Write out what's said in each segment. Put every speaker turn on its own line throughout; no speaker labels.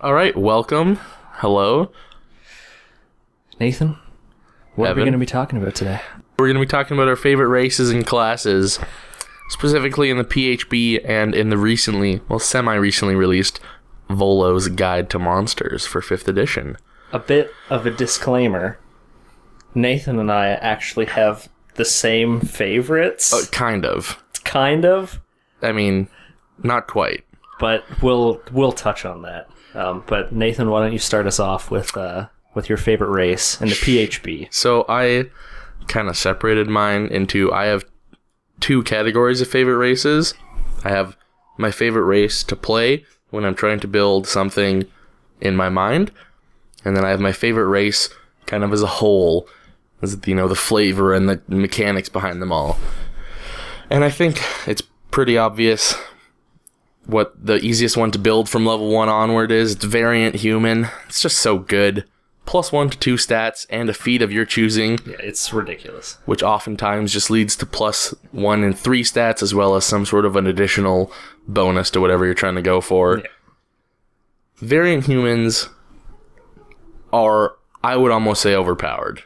All right, welcome. Hello.
Nathan, what are we going to be talking about today?
We're going to be talking about our favorite races and classes, specifically in the PHB and in the semi-recently released Volo's Guide to Monsters for 5th edition.
A bit of a disclaimer. Nathan and I actually have the same favorites.
Kind of.
Kind of.
I mean, not quite.
But we'll touch on that. But Nathan, why don't you start us off with your favorite race in the PHB?
So I kind of separated mine into, I have 2 categories of favorite races. I have my favorite race to play when I'm trying to build something in my mind. And then I have my favorite race kind of as a whole, as the flavor and the mechanics behind them all. And I think it's pretty obvious what the easiest one to build from level 1 onward is. It's Variant Human. It's just so good. +1 to 2 stats and a feat of your choosing.
Yeah, it's ridiculous.
Which oftentimes just leads to +1 and 3 stats, as well as some sort of an additional bonus to whatever you're trying to go for. Yeah. Variant Humans are, I would almost say, overpowered.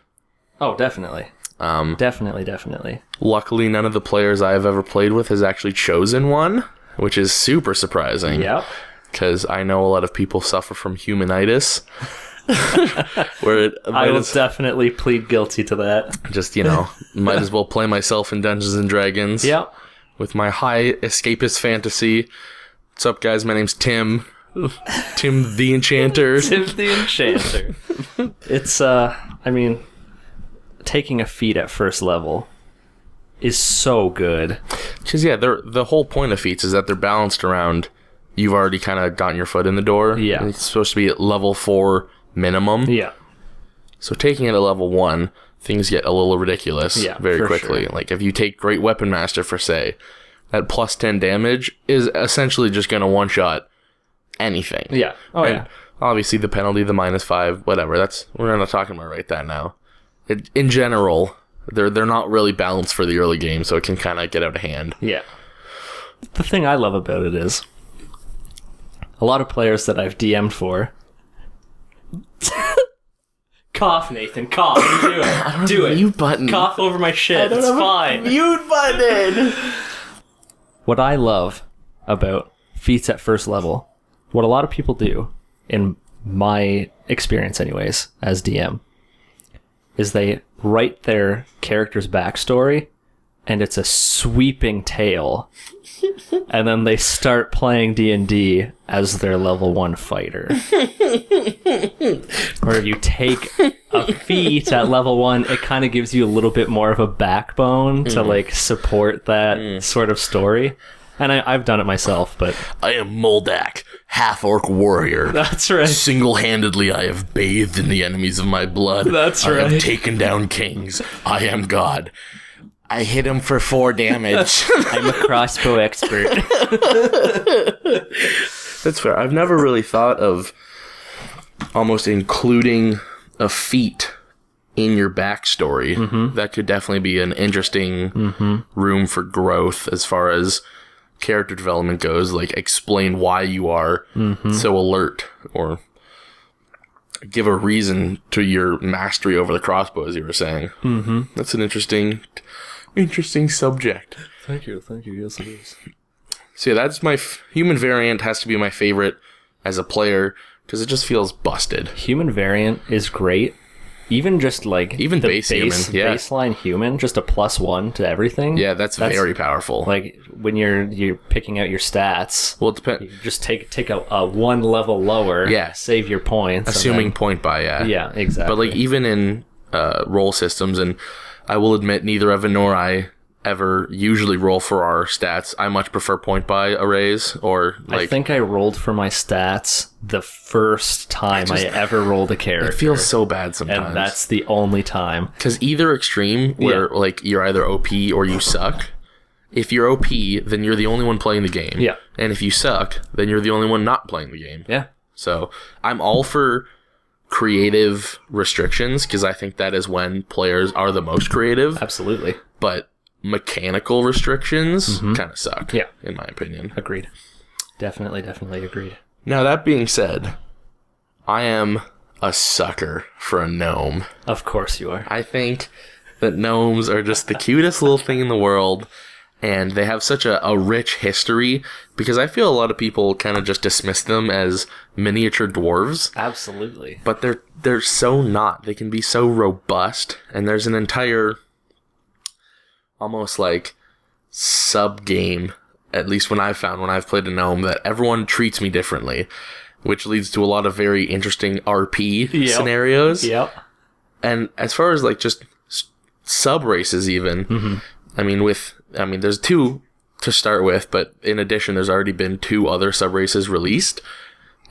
Oh, definitely. Definitely.
Luckily, none of the players I have ever played with has actually chosen one, which is super surprising.
Yep.
Because I know a lot of people suffer from humanitis.
I will definitely plead guilty to that.
Just, might as well play myself in Dungeons and Dragons.
Yep.
With my high escapist fantasy. What's up, guys? My name's Tim. Tim the Enchanter.
Tim the Enchanter. It's, taking a feat at first level is so good.
Because, the whole point of feats is that they're balanced around, you've already kind of gotten your foot in the door.
Yeah.
It's supposed to be at level 4 minimum.
Yeah.
So taking it at level 1, things get a little ridiculous very quickly.
Sure.
Like, if you take Great Weapon Master, for say, that +10 damage is essentially just going to one-shot anything.
Yeah. Oh,
and obviously, the penalty, the -5, whatever, we're not talking about that now. In general, they're not really balanced for the early game, so it can kind of get out of hand.
Yeah. The thing I love about it is a lot of players that I've DM'd for. Cough, Nathan. Cough. Do it. Do it.
Mute button.
Cough over my shit. It's fine.
Mute button.
What I love about feats at first level, what a lot of people do, in my experience anyways, as DM, is they write their character's backstory, and it's a sweeping tale. And then they start playing D&D as their level 1 fighter. Or if you take a feat at level 1, it kind of gives you a little bit more of a backbone to support that sort of story. And I've done it myself, but...
I am Moldak, half-orc warrior.
That's right.
Single-handedly, I have bathed in the enemies of my blood.
That's right.
I have taken down kings. I am God. I hit him for 4 damage.
I'm a crossbow expert.
That's fair. I've never really thought of almost including a feat in your backstory. Mm-hmm. That could definitely be an interesting room for growth as far as character development goes. Like, explain why you are so alert, or give a reason to your mastery over the crossbow, as you were saying. Mm-hmm. That's an interesting subject.
Thank you. Yes, it is.
So that's my human variant has to be my favorite as a player because it just feels busted.
Human variant is great. Even just the
base human,
baseline human, just a +1 to everything.
Yeah, that's very powerful.
Like when you're picking out your stats.
Well, it depends.
You just take a 1 level lower.
Yeah.
Save your points.
Assuming point buy. Yeah.
Yeah, exactly.
But even in roll systems, and I will admit, neither Evan nor I ever usually roll for our stats. I much prefer point buy arrays, or
I think I rolled for my stats the first time I ever rolled a character.
It feels so bad sometimes.
And that's the only time.
Because either extreme, where you're either OP or you suck. If you're OP, then you're the only one playing the game.
Yeah.
And if you suck, then you're the only one not playing the game.
Yeah.
So I'm all for creative restrictions, because I think that is when players are the most creative.
Absolutely.
But mechanical restrictions kind of suck,
in
my opinion.
Agreed. Definitely agreed.
Now, that being said, I am a sucker for a gnome.
Of course you are.
I think that gnomes are just the cutest little thing in the world, and they have such a rich history, because I feel a lot of people kind of just dismiss them as miniature dwarves.
Absolutely.
But they're so not. They can be so robust, and there's an entire almost like sub-game, at least when I've played a gnome, that everyone treats me differently, which leads to a lot of very interesting RP scenarios.
Yep.
And as far as like just sub-races even, I mean, there's 2 to start with, but in addition, there's already been 2 other sub-races released,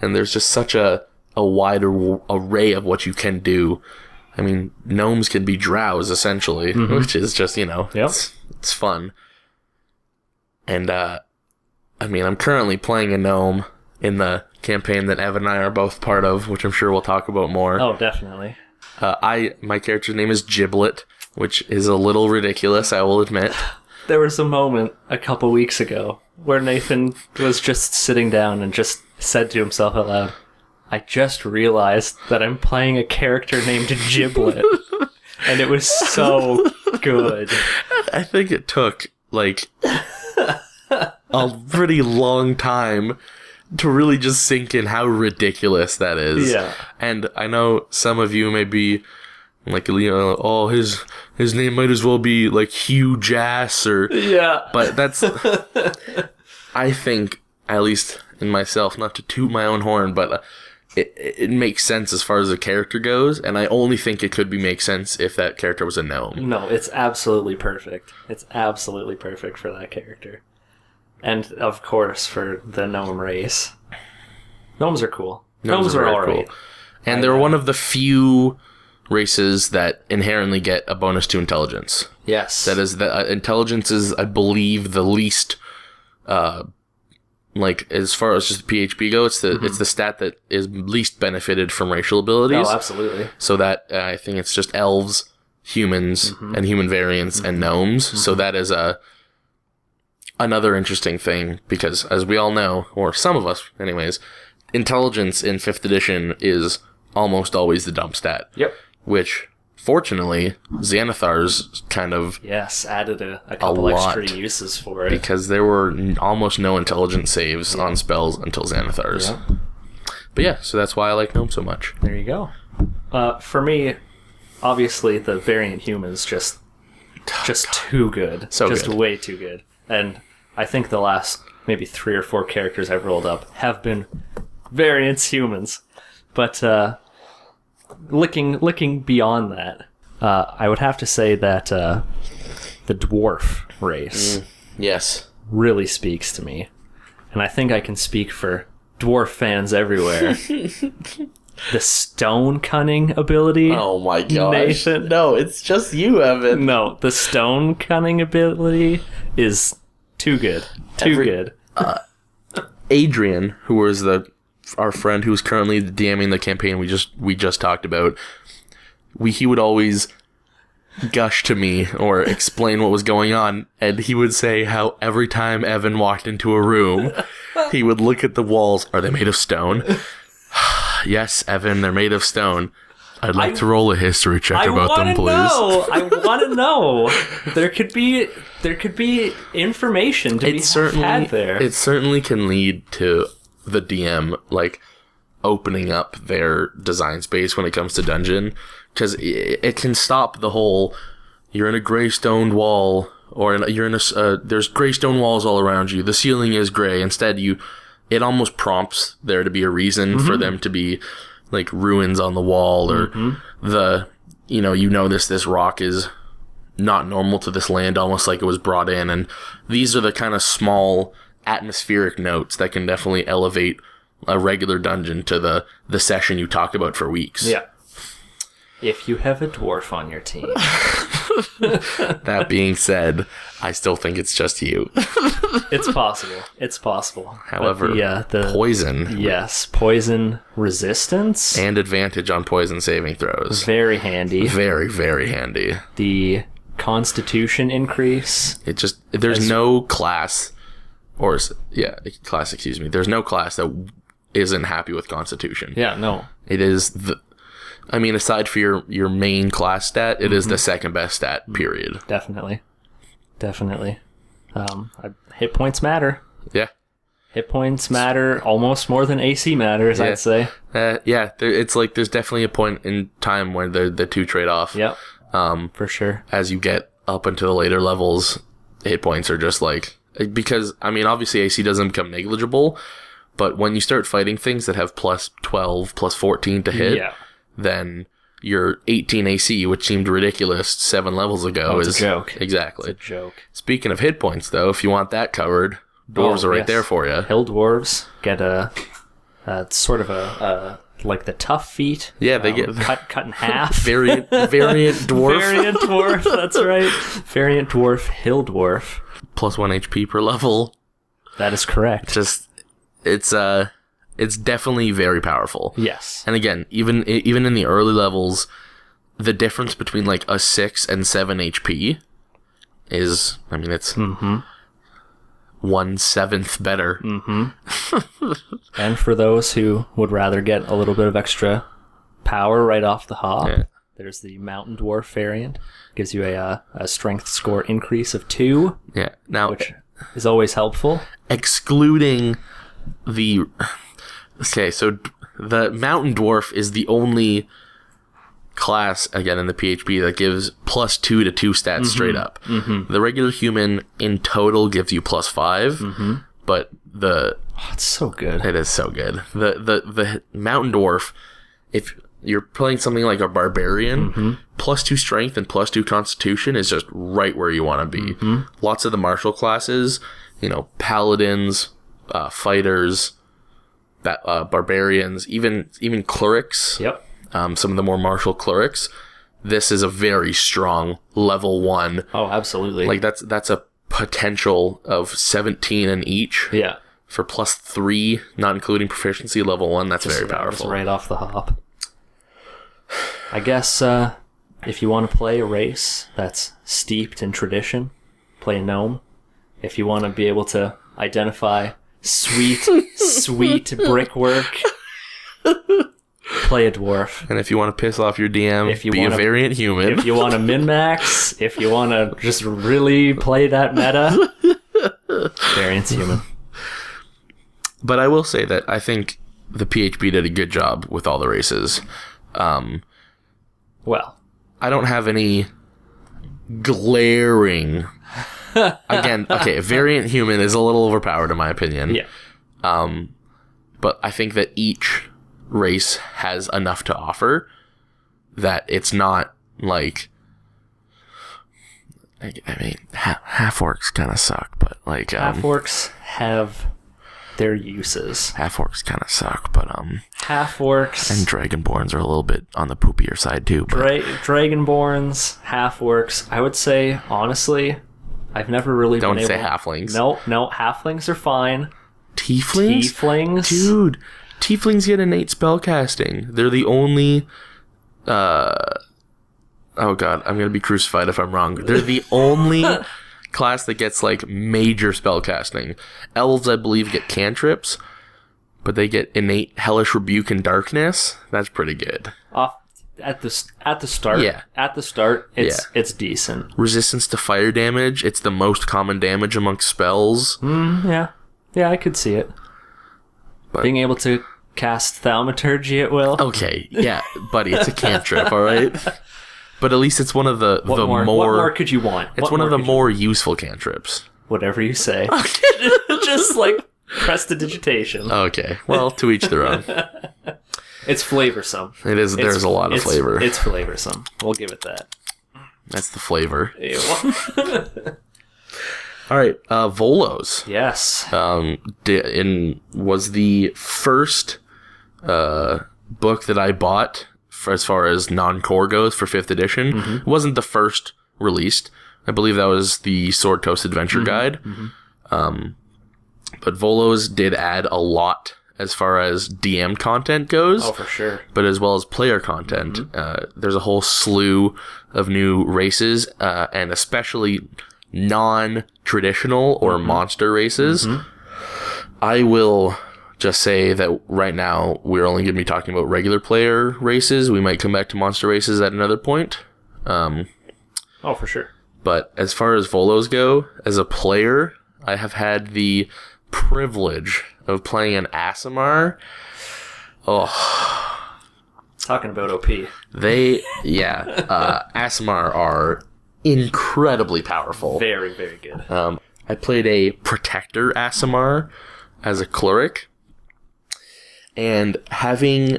and there's just such a wider array of what you can do. I mean, gnomes can be drows, essentially, which is just, it's fun. And, I mean, I'm currently playing a gnome in the campaign that Evan and I are both part of, which I'm sure we'll talk about more.
Oh, definitely.
My character's name is Giblet, which is a little ridiculous, I will admit.
There was a moment a couple weeks ago where Nathan was just sitting down and just said to himself out loud, I just realized that I'm playing a character named Giblet. And it was so good.
I think it took, like, a pretty long time to really just sink in how ridiculous that is.
Yeah.
And I know some of you may be like, oh, his name might as well be like Hugh Jass or...
Yeah.
But that's... I think, at least in myself, not to toot my own horn, but it makes sense as far as the character goes, and I only think it could make sense if that character was a gnome.
No, it's absolutely perfect. It's absolutely perfect for that character. And, of course, for the gnome race. Gnomes are cool. Gnomes are alright.
Cool. And they're one of the few races that inherently get a bonus to intelligence.
Yes.
That is, intelligence is, I believe, the least... like, as far as just the PHP go, it's the stat that is least benefited from racial abilities.
Oh, absolutely.
So that, I think it's just elves, humans, and human variants, and gnomes. So that is another interesting thing, because as we all know, or some of us anyways, intelligence in 5th edition is almost always the dump stat.
Yep.
Which, fortunately, Xanathar's kind of...
Yes, added a couple extra uses for it.
Because there were almost no intelligence saves on spells until Xanathar's. Yeah. But yeah, so that's why I like Gnome so much.
There you go. For me, obviously, the variant humans just too good.
So
just
good.
Way too good. And I think the last maybe 3 or 4 characters I've rolled up have been variants humans. But looking beyond that, I would have to say that the dwarf race
yes,
really speaks to me. And I think I can speak for dwarf fans everywhere. The Stonecunning ability.
Oh my gosh.
Nathan.
No, it's just you, Evan.
No, the Stonecunning ability is too good. Too good.
Adrian, who was our friend who's currently DMing the campaign we just talked about, he would always gush to me or explain what was going on, and he would say how every time Evan walked into a room, he would look at the walls. Are they made of stone? Yes, Evan, they're made of stone. I'd like to roll a history check about them, please.
I want to know. There could be information to be had there.
It certainly can lead to the DM like opening up their design space when it comes to dungeon, because it can stop the whole you're in a gray stoned wall, or there's gray stone walls all around you, the ceiling is gray. Instead, it almost prompts there to be a reason for them to be like ruins on the wall, or this rock is not normal to this land, almost like it was brought in. And these are the kind of small atmospheric notes that can definitely elevate a regular dungeon to the session you talked about for weeks.
Yeah. If you have a dwarf on your team.
That being said, I still think it's just you.
It's possible.
However,
the
poison.
Yes, poison resistance.
And advantage on poison saving throws.
Very handy.
Very, very handy.
The constitution increase.
There's no class, there's no class that isn't happy with Constitution.
Yeah, no.
It is aside for your main class stat, it is the second best stat, period.
Definitely. Hit points matter.
Yeah.
Hit points matter almost more than AC matters, I'd say.
It's like there's definitely a point in time where the two trade off.
Yep. For sure.
As you get up into the later levels, hit points are just like, because obviously AC doesn't become negligible, but when you start fighting things that have plus 12, plus 14 to hit, then your 18 AC, which seemed ridiculous 7 levels ago,
is a joke.
Exactly.
It's a joke.
Speaking of hit points, though, if you want that covered, dwarves are right there for you.
Hill dwarves get a sort of a like the tough feat.
Yeah, they get
cut in half.
variant dwarf.
Variant dwarf. That's right. Variant dwarf. Hill dwarf.
Plus 1 HP per level.
That is correct.
It's definitely very powerful.
Yes.
And again, even in the early levels, the difference between like a 6 and 7 HP is, it's 1/7 better.
And for those who would rather get a little bit of extra power right off the hop, there's the Mountain Dwarf variant. Gives you a strength score increase of 2.
Yeah. Now,
which is always helpful. Excluding
the... Okay, so the Mountain Dwarf is the only class, again, in the PHP that gives plus 2 to 2 stats straight up. The regular human in total gives you plus 5, but the...
Oh, it's so good.
It is so good. The Mountain Dwarf, if you're playing something like a Barbarian, plus 2 Strength and plus 2 Constitution is just right where you want to be. Lots of the martial classes, Paladins, Fighters... barbarians, even clerics.
Yep.
Some of the more martial clerics. This is a very strong level 1.
Oh, absolutely.
Like that's a potential of 17 in each.
Yeah.
For plus 3, not including proficiency, level 1. That's very powerful.
Right off the hop. I guess if you want to play a race that's steeped in tradition, play a gnome. If you want to be able to identify sweet brickwork, play a dwarf.
And if you want to piss off your DM, be a variant human.
If you want to min-max, if you want to just really play that meta, variant human.
But I will say that I think the PHP did a good job with all the races.
Well,
I don't have any glaring... Again, okay, variant human is a little overpowered in my opinion.
Yeah.
But I think that each race has enough to offer that it's not like... half-orcs kind of suck, but like...
half-orcs have their uses.
Half-orcs kind of suck, but...
half-orcs...
And dragonborns are a little bit on the poopier side too. But...
dragonborns, half-orcs, I would say, honestly... I've never really
been able... Don't say halflings.
No, halflings are fine.
Tieflings? Dude, tieflings get innate spellcasting. They're the only... oh god, I'm gonna be crucified if I'm wrong. They're the only class that gets, like, major spellcasting. Elves, I believe, get cantrips, but they get innate hellish rebuke and darkness. That's pretty good.
At the start, it's decent.
Resistance to fire damage, it's the most common damage amongst spells.
Yeah, I could see it. But being able to cast thaumaturgy at will.
Okay, yeah, buddy, it's a cantrip, all right. But at least it's one of the more. What
more could you want?
It's one of the more useful cantrips.
Whatever you say. Just like prestidigitation.
Okay, well, to each their own.
It's flavorsome.
It is. There's a lot of flavor.
It's flavorsome. We'll give it that.
That's the flavor. All right, Volos.
Yes.
Was the first book that I bought as far as non-core goes for 5th edition. It wasn't the first released. I believe that was the Sword Coast Adventure Guide. But Volos did add a lot as far as DM content goes.
Oh, for sure.
But as well as player content. There's a whole slew of new races, and especially non-traditional or monster races. I will just say that right now we're only going to be talking about regular player races. We might come back to monster races at another point.
Oh, for sure.
But as far as Volos go, as a player, I have had the privilege of playing an Aasimar. Oh.
Talking about OP.
Aasimar are incredibly powerful.
Very, very good.
I played a Protector Aasimar as a cleric. And having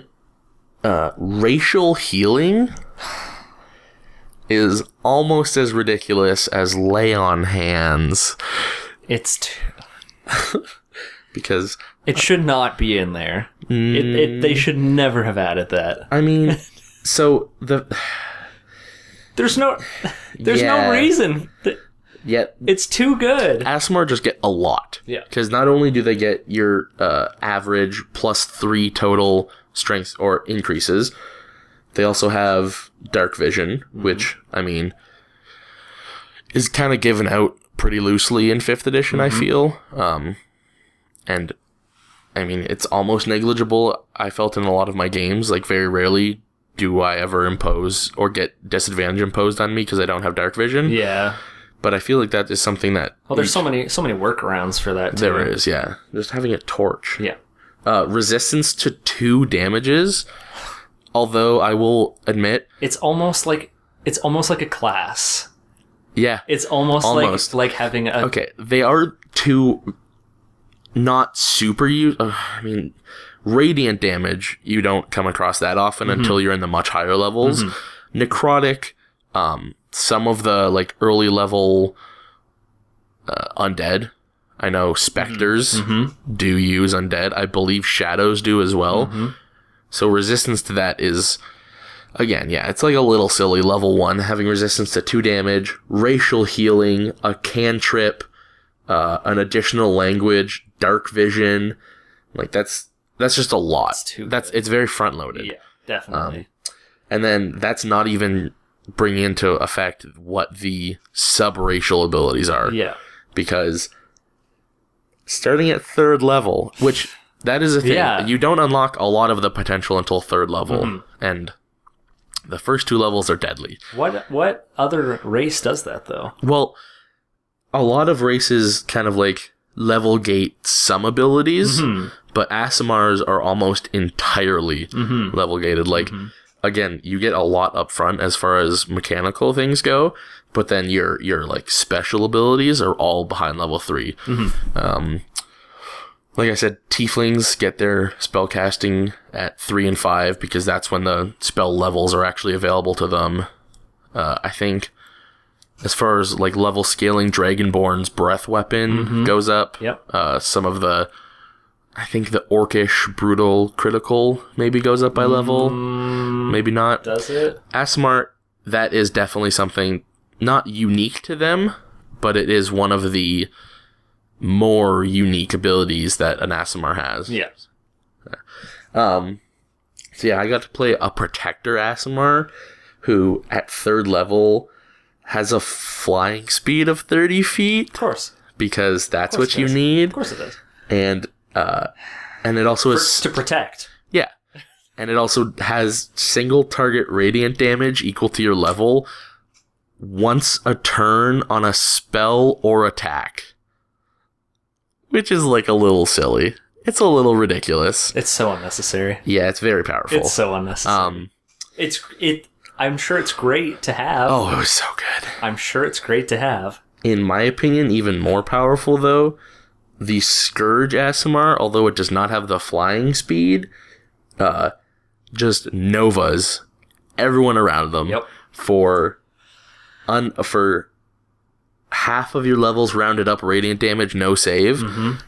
racial healing is almost as ridiculous as lay on hands.
It's
because
it should not be in there. They should never have added that.
I mean, so
there's no reason. It's too good.
Aasimar just get a lot.
Yeah.
Because not only do they get your average +3 total strength or increases, they also have Dark Vision, which, I mean, is kind of given out pretty loosely in 5th edition, I feel. And, I mean, it's almost negligible, I felt, in a lot of my games. Like, very rarely do I ever impose or get disadvantage imposed on me because I don't have Dark Vision.
Yeah.
But I feel like that is something that...
Well, there's so many workarounds for that, too.
There is, yeah. Just having a torch.
Yeah.
Resistance to 2 damages... Although I will admit,
it's almost like a class.
Yeah,
it's almost. Like having a.
Okay, they are 2 not super I mean, radiant damage you don't come across that often until you're in the much higher levels. Necrotic, some of the like early level undead. I know specters do use undead. I believe shadows do as well. So resistance to that is, again, yeah, it's like a little silly. Level 1, having resistance to 2 damage, racial healing, a cantrip, an additional language, dark vision. Like, that's just a lot. It's very front-loaded.
Yeah, definitely.
And then that's not even bringing into effect what the sub-racial abilities are.
Yeah.
Because starting at 3rd level, which... That is a thing.
Yeah.
You don't unlock a lot of the potential until 3rd level, and the first 2 levels are deadly.
What other race does that, though?
Well, a lot of races kind of like level gate some abilities, but Aasimars are almost entirely level gated. Like, again, you get a lot up front as far as mechanical things go, but then your like special abilities are all behind level 3. Like I said, tieflings get their spellcasting at 3 and 5 because that's when the spell levels are actually available to them. I think as far as like level scaling, Dragonborn's breath weapon goes up.
Yep.
Some of the, I think the orcish brutal critical maybe goes up by level. Maybe not.
Does it?
Aasimar, that is definitely something not unique to them, but it is one of the more unique abilities that an Aasimar has.
Yes.
So yeah, I got to play a Protector Aasimar who at 3rd level has a flying speed of 30 feet.
Of course.
Because that's what you need.
Of course it does.
And it also is...
To protect.
Yeah. And it also has single target radiant damage equal to your level once a turn on a spell or attack. Which is like a little silly. It's a little ridiculous.
It's so unnecessary.
Yeah, it's very powerful.
It's so unnecessary. I'm sure it's great to have.
Oh, it was so good.
I'm sure it's great to have.
In my opinion, even more powerful though, the Scourge Aasimar, although it does not have the flying speed, just novas everyone around them for half of your levels rounded up radiant damage, no save.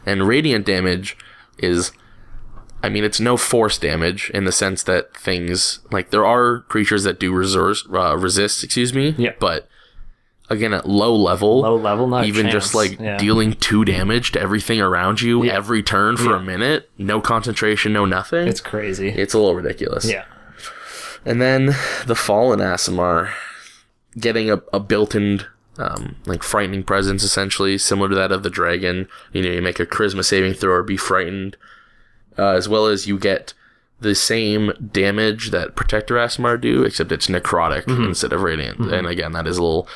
And radiant damage is, I mean, it's no force damage in the sense that things, like, there are creatures that do resist, but again, at low level,
not
even just like dealing 2 damage to everything around you every turn for a minute, no concentration, no nothing.
It's crazy.
It's a little ridiculous.
Yeah.
And then the Fallen Aasimar getting a built-in like frightening presence, essentially similar to that of the dragon. You know, you make a charisma saving throw or be frightened. as well as you get the same damage that Protector Aasimar do, except it's necrotic instead of radiant. And again, that is a little...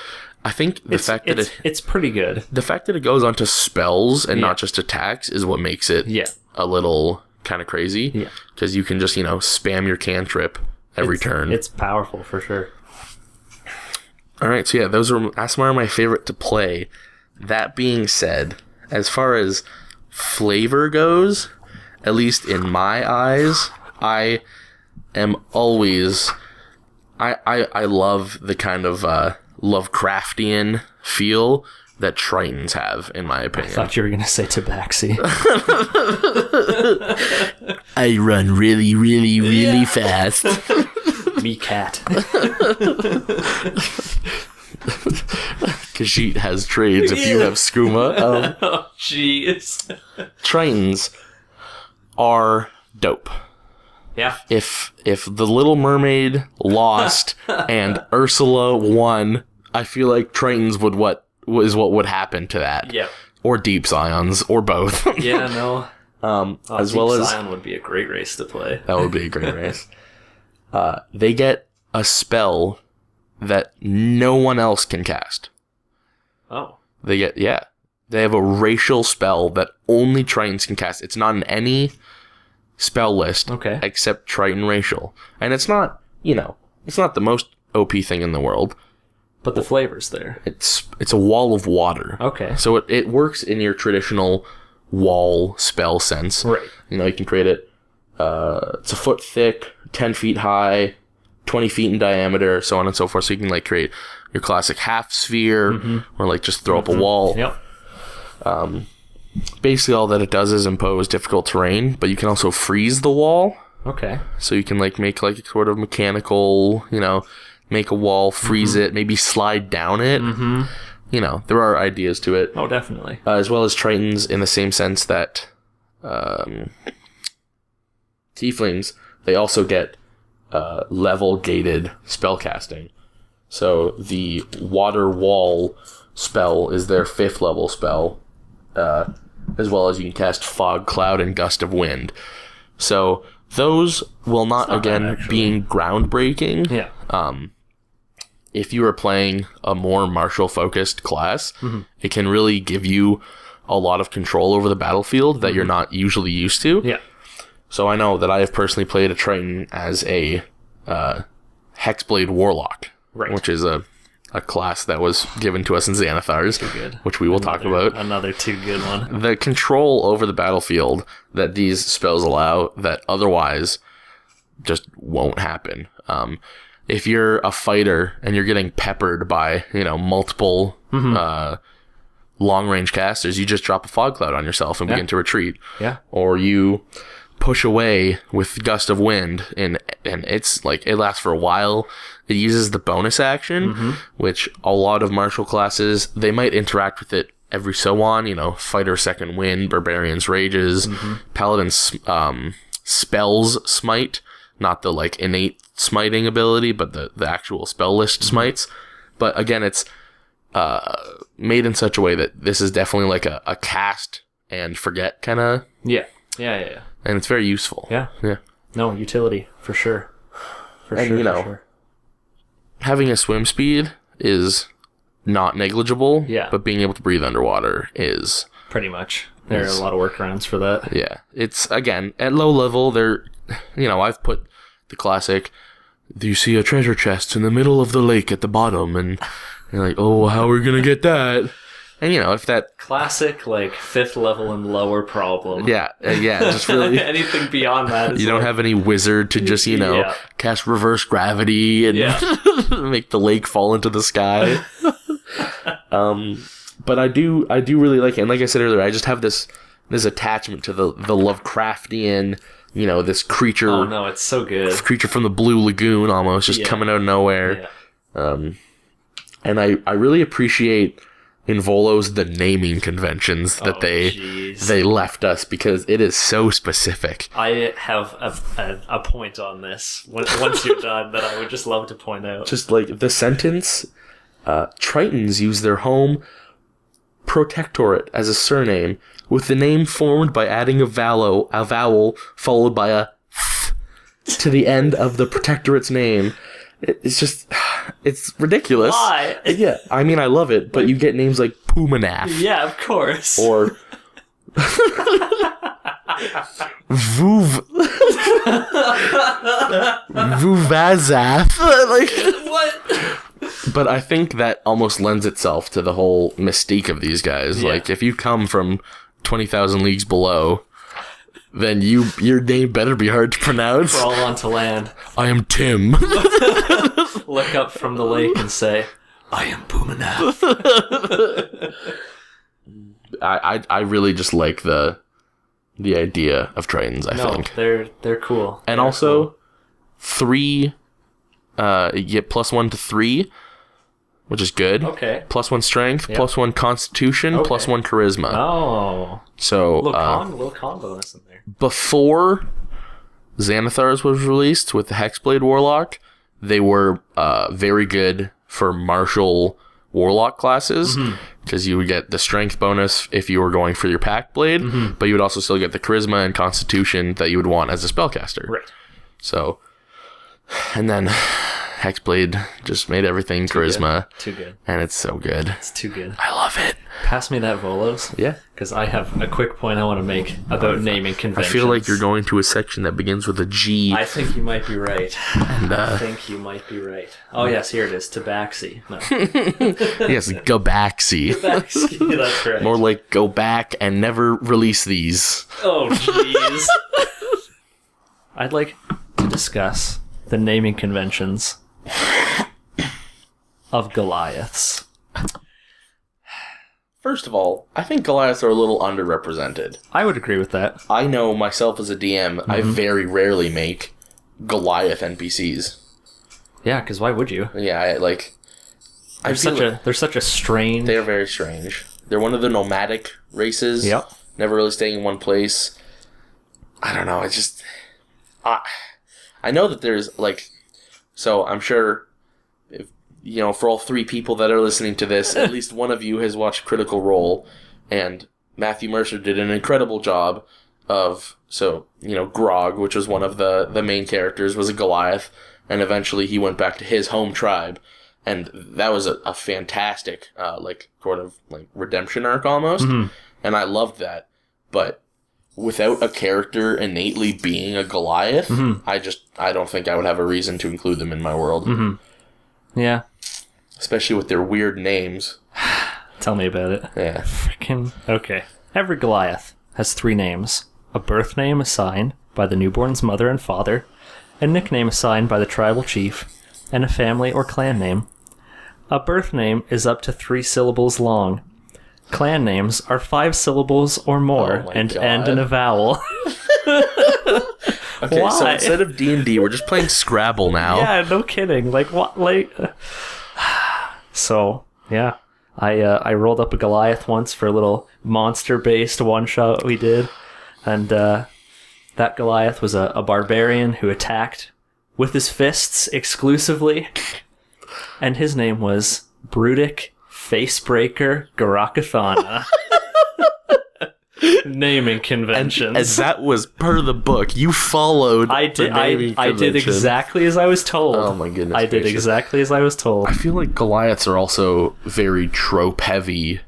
I think
it's pretty good.
The fact that it goes onto spells and not just attacks is what makes it a little kind of crazy. Yeah. Because you can just, spam your cantrip every turn.
It's powerful for sure.
Alright, so those are Aasimar my favorite to play. That being said, as far as flavor goes, at least in my eyes, I am always... I love the kind of Lovecraftian feel that Tritons have, in my opinion.
I thought you were going to say Tabaxi.
I run really, really, really fast.
Me cat.
Khajiit has trades if you have skooma.
Oh, jeez.
Tritons are dope.
Yeah.
If the Little Mermaid lost and Ursula won, I feel like Tritons would what would happen to that.
Yeah.
Or Deep Scions, or both.
Yeah, no.
As well as
Scion would be a great race to play.
That would be a great race. They get a spell that no one else can cast.
Oh.
They have a racial spell that only Tritons can cast. It's not in any spell list except Triton racial. And it's not, it's not the most OP thing in the world.
But the flavor's there.
It's a wall of water.
Okay.
So it works in your traditional wall spell sense.
Right.
You can create it, it's a foot thick, 10 feet high, 20 feet in diameter, so on and so forth. So you can create your classic half sphere or just throw up a wall.
Yep.
Basically all that it does is impose difficult terrain, but you can also freeze the wall.
Okay.
So you can make a sort of mechanical, make a wall, freeze it, maybe slide down it. There are ideas to it.
Oh, definitely.
As well as Tritons in the same sense that Tieflings, they also get level gated spellcasting. So the Water Wall spell is their 5th level spell, as well as you can cast Fog, Cloud, and Gust of Wind. So those will not again, being groundbreaking.
Yeah.
If you are playing a more martial-focused class, it can really give you a lot of control over the battlefield that you're not usually used to.
Yeah.
So I know that I have personally played a Triton as a Hexblade Warlock, which is a class that was given to us in Xanathars, which we will talk about.
Another too good one.
The control over the battlefield that these spells allow that otherwise just won't happen. If you're a fighter and you're getting peppered by, multiple long-range casters, you just drop a fog cloud on yourself and begin to retreat.
Yeah.
Or you push away with Gust of Wind, and it's it lasts for a while. It uses the bonus action, which a lot of martial classes, they might interact with it every so on, Fighter Second Wind, Barbarian's Rages, Paladin's Spells Smite, not the innate smiting ability, but the actual spell list smites. But again, it's made in such a way that this is definitely a cast and forget kind of.
Yeah.
And it's very useful.
Yeah. No, utility for sure. For sure.
Having a swim speed is not negligible.
Yeah.
But being able to breathe underwater is
pretty much. There are a lot of workarounds for that.
Yeah. It's again at low level. I've put the classic, you see a treasure chest in the middle of the lake at the bottom, and you're like, oh, how are we going to get that? And, if that...
Classic, 5th level and lower problem.
Yeah, just really...
Anything beyond that is
you don't have any wizard to just, cast reverse gravity and make the lake fall into the sky. But I do really like it. And like I said earlier, I just have this attachment to the Lovecraftian... this creature...
Oh, no, it's so good.
Creature from the Blue Lagoon, almost, just coming out of nowhere. Yeah. And I really appreciate in Volos the naming conventions that they left us, because it is so specific.
I have a point on this, once you're done, that I would just love to point out.
Just the sentence, Tritons use their home Protectorate as a surname, with the name formed by adding a vowel followed by a th to the end of the Protectorate's name. It's ridiculous.
Why?
Yeah, I mean, I love it, but you get names like Pumanaf.
Yeah, of course.
Or Vuvazath.
What?
But I think that almost lends itself to the whole mystique of these guys.
Yeah.
Like, if you come from 20,000 leagues below, then your name better be hard to pronounce.
Crawl onto land.
I am Tim.
Look up from the lake and say, I am Pumanaf.
I really just like the idea of Tritons, I think.
They're cool.
And
they're
also,
cool.
3, you get +1 to 3, which is good.
Okay.
+1 strength,
Yep.
+1 constitution,
Okay.
+1 charisma.
Oh.
So,
Little con bonus in there.
before Xanathars was released with the Hexblade Warlock, they were very good for martial warlock classes, because you would get the strength bonus if you were going for your pack blade, but you would also still get the charisma and constitution that you would want as a spellcaster.
Right.
So, and then Hexblade just made everything charisma,
Too good.
and it's so good.
It's too good.
I love it.
Pass me that Volos.
Yeah.
Because I have a quick point I want to make about naming
I
conventions.
feel like you're going to a section that begins with a G.
I think you might be right.
And,
I think you might be right. Oh, yes, here it is. Tabaxi. No.
yes, go backsy.
Tabaxi, that's right.
More like go back and never release these.
Oh, jeez. I'd like to discuss the naming conventions of Goliaths.
First of all, I think Goliaths are a little underrepresented.
I would agree with that.
I know myself as a DM, I very rarely make Goliath NPCs.
Yeah, because why would you?
Yeah,
They're such a strange.
They're very strange. They're one of the nomadic races.
Yep.
Never really staying in one place. I don't know. It's just... I know that there's, So I'm sure... for all 3 people that are listening to this, at least one of you has watched Critical Role, and Matthew Mercer did an incredible job of, Grog, which was one of the main characters, was a Goliath, and eventually he went back to his home tribe, and that was a fantastic, redemption arc almost, and I loved that, but without a character innately being a Goliath, I don't think I would have a reason to include them in my world.
Yeah.
Especially with their weird names.
Tell me about it.
Yeah.
Freaking... Okay. Every Goliath has 3 names. A birth name assigned by the newborn's mother and father, a nickname assigned by the tribal chief, and a family or clan name. A birth name is up to 3 syllables long. Clan names are 5 syllables or more and end in a vowel.
Okay,
Why?
so instead of D&D, we're just playing Scrabble now.
Yeah, no kidding. What? So, yeah. I rolled up a Goliath once for a little monster-based one-shot we did. And that Goliath was a barbarian who attacked with his fists exclusively. And his name was Brutic Facebreaker Garakathana. Naming conventions.
As that was per the book, you followed.
I did exactly as I was told.
Oh my goodness!
I did exactly as I was told.
I feel like Goliaths are also very trope heavy.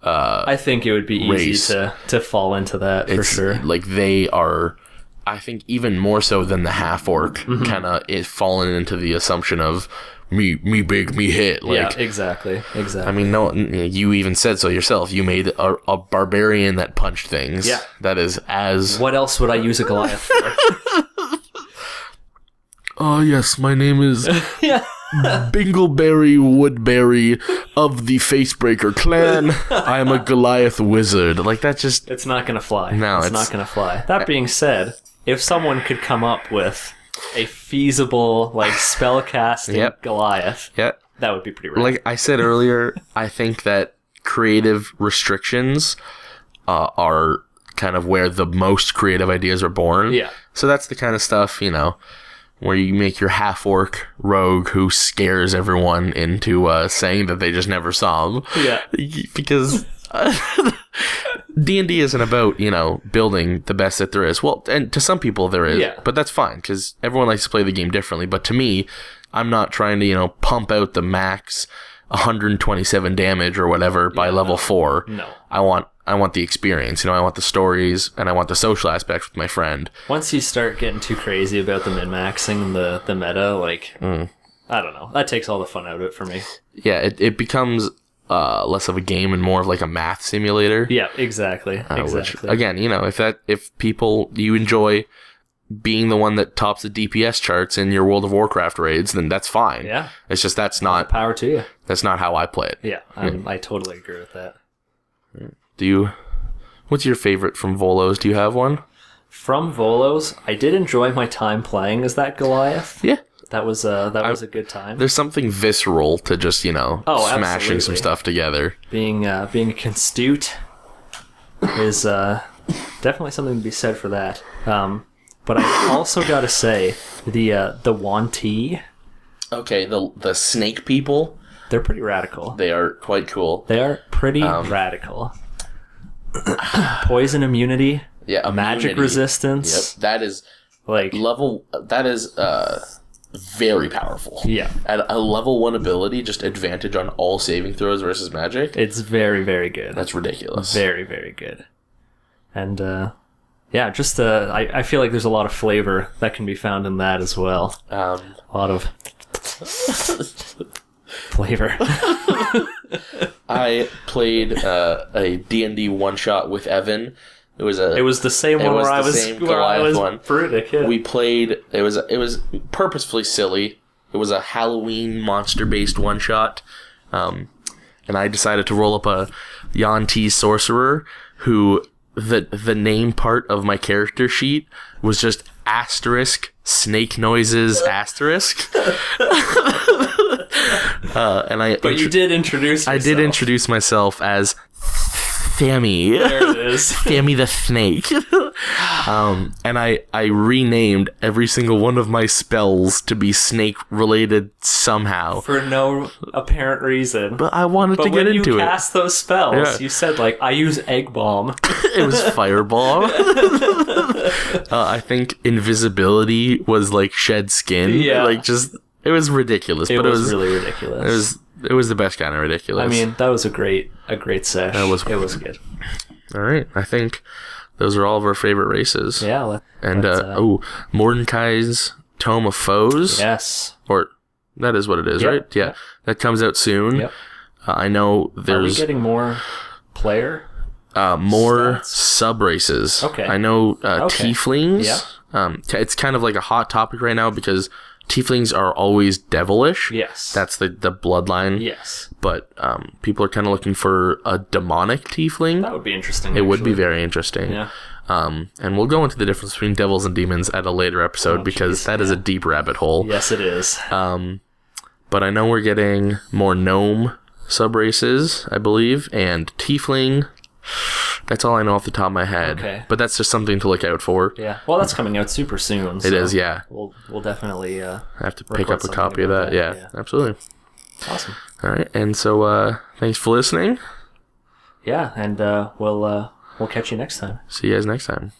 I think it would be easy to fall into that for sure.
Like they are, I think even more so than the half orc. Kind of it fallen into the assumption of me big, me hit.
Yeah, exactly.
I mean, no, you even said so yourself. You made a barbarian that punched things.
Yeah.
That is as...
What else would I use a Goliath for?
Oh, yes, my name is Bingleberry Woodberry of the Facebreaker clan. I am a Goliath wizard. That just...
It's not going to fly.
No,
it's not going to fly. That being said, if someone could come up with a feasible, spellcasting Goliath, that would be pretty rad.
Like I said earlier, I think that creative restrictions are kind of where the most creative ideas are born.
Yeah.
So that's the kind of stuff, where you make your half-orc rogue who scares everyone into saying that they just never saw him.
Yeah.
Because D&D isn't about, building the best that there is. Well, and to some people there is, but that's fine, because everyone likes to play the game differently. But to me, I'm not trying to, pump out the max 127 damage or whatever by level 4.
No.
I want the experience, I want the stories, and I want the social aspects with my friend.
Once you start getting too crazy about the min-maxing, the meta, I don't know. That takes all the fun out of it for me.
Yeah, it becomes less of a game and more of like a math simulator.
Yeah, exactly.
Which, again, if you enjoy being the one that tops the DPS charts in your World of Warcraft raids, then that's fine.
Yeah.
It's just that's not
power to you.
That's not how I play it.
Yeah, I totally agree with that.
What's your favorite from Volos? Do you have one?
From Volos, I did enjoy my time playing as that Goliath.
Yeah.
That was a good time.
There's something visceral to just, smashing
absolutely.
some stuff together.
Being a constute is definitely something to be said for that. But I also got to say, the Wanti.
Okay, the snake people.
They're pretty radical.
They are quite cool.
They are pretty radical. Poison immunity.
Yeah,
magic resistance.
Yep, that is that is very powerful.
Yeah.
At a level 1 ability, just advantage on all saving throws versus magic.
It's very, very good.
That's ridiculous.
Very, very good. And just I feel like there's a lot of flavor that can be found in that as well.
A
lot of flavor.
I played a D&D one-shot with Evan. It was
the same one where I was Brutic, yeah.
We played. It was purposefully silly. It was a Halloween monster-based one-shot, and I decided to roll up a Yanti sorcerer who the name part of my character sheet was just asterisk snake noises asterisk. But
you did introduce yourself.
I did introduce myself as Thammy.
There it is.
Thammy the Snake. And I renamed every single one of my spells to be snake related somehow.
For no apparent reason.
But I wanted to get into it.
But when you cast those spells, you said, I use Egg Bomb.
It was Fireball. I think Invisibility was Shed Skin.
Yeah.
It was ridiculous.
It was really ridiculous.
It was the best kind of ridiculous.
I mean, that was a great sesh. It was good.
All right, I think those are all of our favorite races.
Yeah.
Mordecai's Tome of Foes.
Yes.
Or that is what it is, right? Yeah. That comes out soon. Yep. I know there's...
Are we getting more player?
More sub races.
Okay.
I know Tieflings.
Yeah.
It's kind of a hot topic right now because Tieflings are always devilish.
Yes.
That's the bloodline.
Yes.
But people are kind of looking for a demonic Tiefling.
That would be interesting.
It would be very interesting.
Yeah.
And we'll go into the difference between devils and demons at a later episode because that is a deep rabbit hole.
Yes, it is.
But I know we're getting more gnome sub races, I believe, and Tiefling. That's all I know off the top of my head.
Okay.
But that's just something to look out for.
Yeah. Well, that's coming out super soon.
It is, yeah.
We'll definitely
have to pick up a copy of that. Yeah, absolutely.
Awesome.
All right, and so thanks for listening.
Yeah, and we'll catch you next time.
See you guys next time.